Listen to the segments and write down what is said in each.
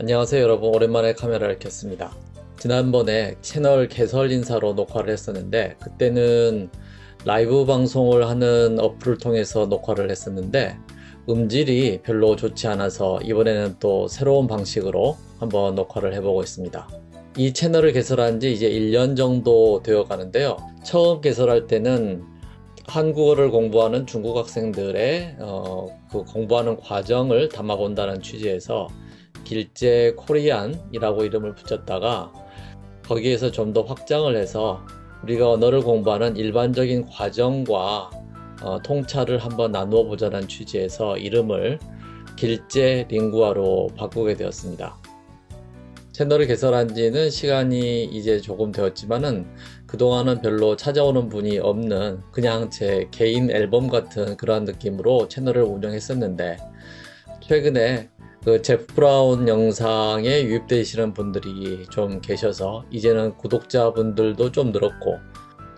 안녕하세요 여러분, 오랜만에 카메라를 켰습니다. 지난번에 채널 개설 인사로 녹화를 했었는데, 그때는 라이브 방송을 하는 어플을 통해서 녹화를 했었는데 음질이 별로 좋지 않아서 이번에는 또 새로운 방식으로 한번 녹화를 해보고 있습니다. 이 채널을 개설한 지 이제 1년 정도 되어 가는데요. 처음 개설할 때는 한국어를 공부하는 중국 학생들의 그 공부하는 과정을 담아본다는 취지에서 길제 코리안이라고 이름을 붙였다가, 거기에서 좀 더 확장을 해서 우리가 언어를 공부하는 일반적인 과정과 통찰을 한번 나누어 보자는 취지에서 이름을 길제 링구아로 바꾸게 되었습니다. 채널을 개설한 지는 시간이 이제 조금 되었지만은 그동안은 별로 찾아오는 분이 없는 그냥 제 개인 앨범 같은 그런 느낌으로 채널을 운영했었는데, 최근에 그 제프 브라운 영상에 유입되시는 분들이 좀 계셔서 이제는 구독자분들도 좀 늘었고,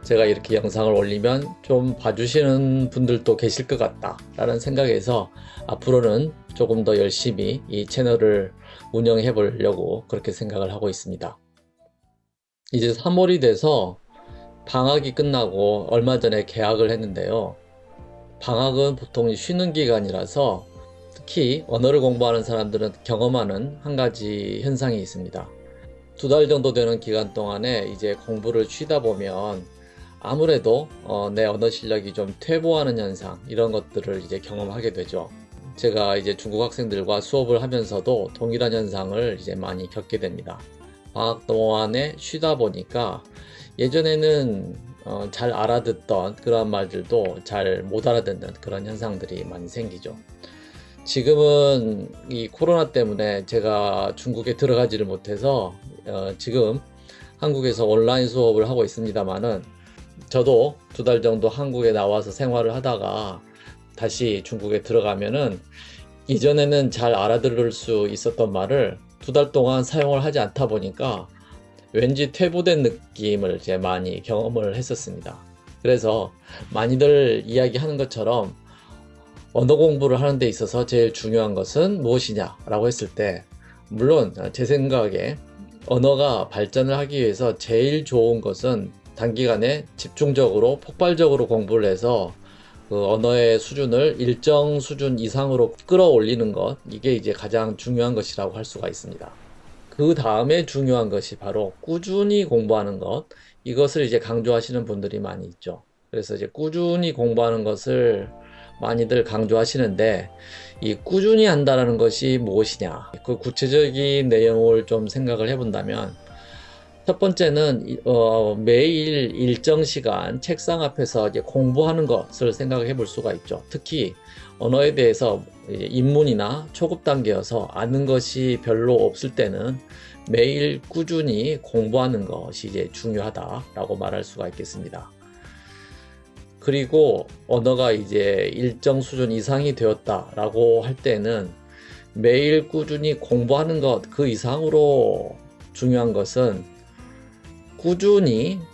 제가 이렇게 영상을 올리면 좀 봐주시는 분들도 계실 것 같다 라는 생각에서 앞으로는 조금 더 열심히 이 채널을 운영해 보려고 그렇게 생각을 하고 있습니다. 이제 3월이 돼서 방학이 끝나고 얼마 전에 개학을 했는데요. 방학은 보통 쉬는 기간이라서 특히 언어를 공부하는 사람들은 경험하는 한 가지 현상이 있습니다. 2달 정도 되는 기간 동안에 이제 공부를 쉬다 보면 아무래도 내 언어 실력이 좀 퇴보하는 현상, 이런 것들을 이제 경험하게 되죠. 제가 이제 중국 학생들과 수업을 하면서도 동일한 현상을 이제 많이 겪게 됩니다. 방학 동안에 쉬다 보니까 예전에는 잘 알아듣던 그런 말들도 잘 못 알아듣는 그런 현상들이 많이 생기죠. 지금은 이 코로나 때문에 제가 중국에 들어가지를 못해서 지금 한국에서 온라인 수업을 하고 있습니다만은, 저도 2달 정도 한국에 나와서 생활을 하다가 다시 중국에 들어가면은 이전에는 잘 알아들을 수 있었던 말을 2달 동안 사용을 하지 않다 보니까 왠지 퇴보된 느낌을 이제 많이 경험을 했었습니다. 그래서 많이들 이야기하는 것처럼 언어 공부를 하는 데 있어서 제일 중요한 것은 무엇이냐 라고 했을 때, 물론 제 생각에 언어가 발전을 하기 위해서 제일 좋은 것은 단기간에 집중적으로 폭발적으로 공부를 해서 그 언어의 수준을 일정 수준 이상으로 끌어올리는 것, 이게 이제 가장 중요한 것이라고 할 수가 있습니다. 그 다음에 중요한 것이 바로 꾸준히 공부하는 것, 이것을 이제 강조하시는 분들이 많이 있죠. 그래서 이제 꾸준히 공부하는 것을 많이들 강조하시는데, 이 꾸준히 한다는 것이 무엇이냐, 그 구체적인 내용을 좀 생각을 해본다면, 첫 번째는 매일 일정 시간 책상 앞에서 이제 공부하는 것을 생각해 볼 수가 있죠. 특히 언어에 대해서 이제 입문이나 초급 단계여서 아는 것이 별로 없을 때는 매일 꾸준히 공부하는 것이 이제 중요하다라고 말할 수가 있겠습니다. 그리고 언어가 이제 일정 수준 이상이 되었다라고 할 때는 매일 꾸준히 공부하는 것 그 이상으로 중요한 것은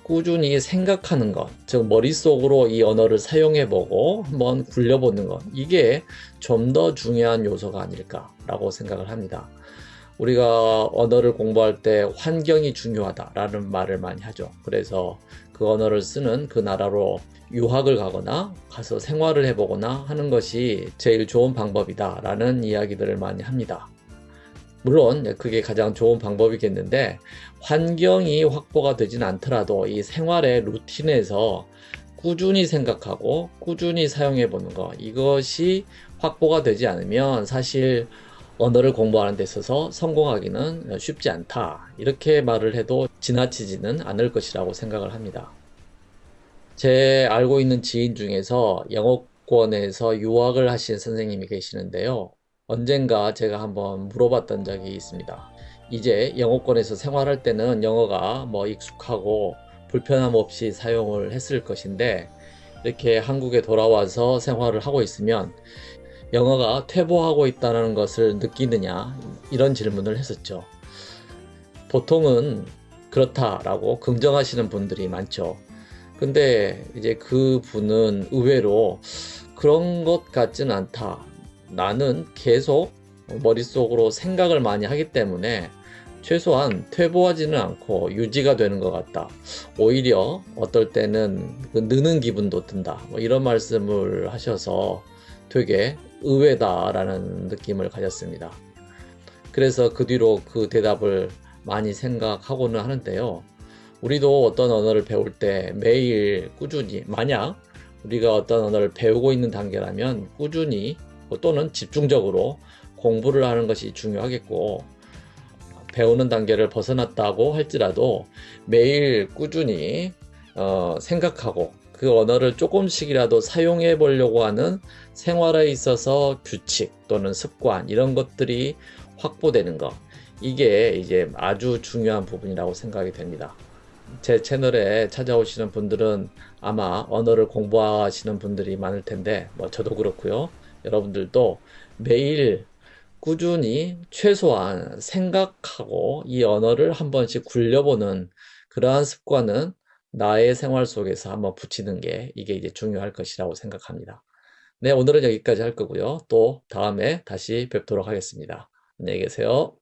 꾸준히 생각하는 것, 즉 머릿속으로 이 언어를 사용해보고 한번 굴려보는 것, 이게 좀 더 중요한 요소가 아닐까라고 생각을 합니다. 우리가 언어를 공부할 때 환경이 중요하다라는 말을 많이 하죠. 그래서 그 언어를 쓰는 그 나라로 유학을 가거나 가서 생활을 해보거나 하는 것이 제일 좋은 방법이다라는 이야기들을 많이 합니다. 물론 그게 가장 좋은 방법이겠는데, 환경이 확보가 되진 않더라도 이 생활의 루틴에서 꾸준히 생각하고 꾸준히 사용해 보는 것, 이것이 확보가 되지 않으면 사실 언어를 공부하는 데 있어서 성공하기는 쉽지 않다, 이렇게 말을 해도 지나치지는 않을 것이라고 생각을 합니다. 제 알고 있는 지인 중에서 영어권에서 유학을 하신 선생님이 계시는데요. 언젠가 제가 한번 물어봤던 적이 있습니다. 이제 영어권에서 생활할 때는 영어가 뭐 익숙하고 불편함 없이 사용을 했을 것인데, 이렇게 한국에 돌아와서 생활을 하고 있으면 영어가 퇴보하고 있다는 것을 느끼느냐, 이런 질문을 했었죠. 보통은 그렇다라고 긍정하시는 분들이 많죠. 근데 이제 그 분은 의외로 그런 것 같진 않다, 나는 계속 머릿속으로 생각을 많이 하기 때문에 최소한 퇴보하지는 않고 유지가 되는 것 같다. 오히려 어떨 때는 그 느는 기분도 든다. 뭐 이런 말씀을 하셔서 되게 의외다라는 느낌을 가졌습니다. 그래서 그 뒤로 그 대답을 많이 생각하고는 하는데요. 우리도 어떤 언어를 배울 때 매일 꾸준히, 만약 우리가 어떤 언어를 배우고 있는 단계라면 꾸준히 또는 집중적으로 공부를 하는 것이 중요하겠고, 배우는 단계를 벗어났다고 할지라도 매일 꾸준히 생각하고 그 언어를 조금씩이라도 사용해 보려고 하는 생활에 있어서 규칙 또는 습관 이런 것들이 확보되는 것, 이게 이제 아주 중요한 부분이라고 생각이 됩니다. 제 채널에 찾아오시는 분들은 아마 언어를 공부하시는 분들이 많을 텐데, 뭐 저도 그렇고요. 여러분들도 매일 꾸준히 최소한 생각하고 이 언어를 한 번씩 굴려보는 그러한 습관은 나의 생활 속에서 한번 붙이는 게 이게 이제 중요할 것이라고 생각합니다. 네, 오늘은 여기까지 할 거고요. 또 다음에 다시 뵙도록 하겠습니다. 안녕히 계세요.